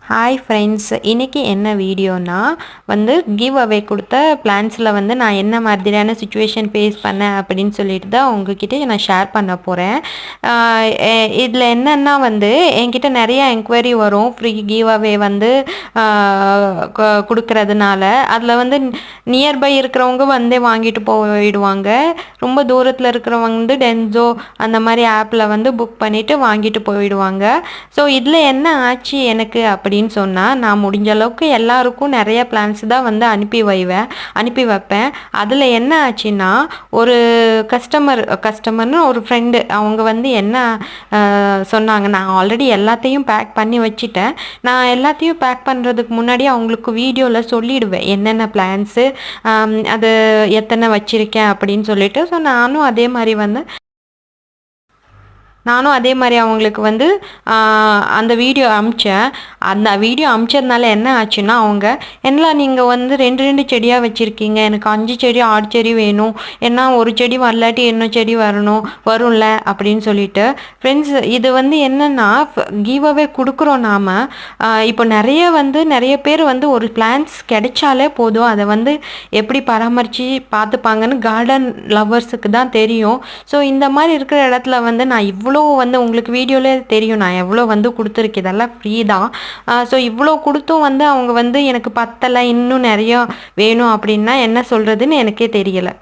Hi friends, இன்றைக்கி என்ன வீடியோனா வந்து கிவ் அவே கொடுத்த பிளான்ஸில் வந்து நான் என்ன மாதிரியான சுச்சுவேஷன் ஃபேஸ் பண்ணேன் அப்படின்னு சொல்லிட்டு தான் உங்ககிட்ட நான் ஷேர் பண்ண போகிறேன். இதில் என்னென்னா வந்து என்கிட்ட நிறைய என்கொயரி வரும் ஃப்ரீ கிவ் அவே வந்து கொடுக்கறதுனால. அதில் வந்து நியர்பை இருக்கிறவங்க வந்து வாங்கிட்டு போயிடுவாங்க. ரொம்ப தூரத்தில் இருக்கிறவங்க வந்து டென்சோ அந்த மாதிரி ஆப்பில் வந்து புக் பண்ணிவிட்டு வாங்கிட்டு போயிடுவாங்க. ஸோ இதில் என்ன ஆச்சு எனக்கு அப்படின்னு சொன்னால், நான் முடிஞ்ச அளவுக்கு எல்லாருக்கும் நிறைய பிளான்ஸ் தான் வந்து அனுப்பி வைப்பேன். அதில் என்ன ஆச்சுன்னா, ஒரு கஸ்டமர்னு ஒரு ஃப்ரெண்டு அவங்க வந்து என்ன சொன்னாங்க, நான் ஆல்ரெடி எல்லாத்தையும் பேக் பண்ணி வச்சுட்டேன். நான் எல்லாத்தையும் பேக் பண்ணுறதுக்கு முன்னாடி அவங்களுக்கு வீடியோவில் சொல்லிடுவேன் என்னென்ன பிளான்ஸு, அது எத்தனை வச்சுருக்கேன் அப்படின்னு சொல்லிட்டு. ஸோ நானும் அதே மாதிரி அவங்களுக்கு வந்து அந்த வீடியோ அனுப்பிச்சேன். அந்த வீடியோ அனுப்பிச்சதுனால என்ன ஆச்சுன்னா, அவங்க என்னலாம் நீங்கள் வந்து 2 செடியாக வச்சுருக்கீங்க, எனக்கு 5 செடி 6 செடி வேணும், ஏன்னா ஒரு செடி வரலாட்டி இன்னும் செடி வரும்ல அப்படின்னு சொல்லிட்டு. ஃப்ரெண்ட்ஸ், இது வந்து என்னென்னா கிவ் அவே கொடுக்குறோம் நாம். இப்போ நிறைய பேர் வந்து ஒரு பிளான்ஸ் கிடைச்சாலே போதும், அதை வந்து எப்படி பராமரித்து பார்த்துப்பாங்கன்னு கார்டன் லவ்வர்ஸுக்கு தான் தெரியும். ஸோ இந்த மாதிரி இருக்கிற இடத்துல வந்து நான் இவ்வளோ வந்து உங்களுக்கு வீடியோலே தெரியும் நான் எவ்வளோ வந்து கொடுத்துருக்கேன். இதெல்லாம் ஃப்ரீ தான். ஸோ இவ்வளோ கொடுத்தும் வந்து அவங்க வந்து எனக்கு பத்தலை, இன்னும் நிறையா வேணும் அப்படின்னா என்ன சொல்கிறதுன்னு எனக்கே தெரியலை.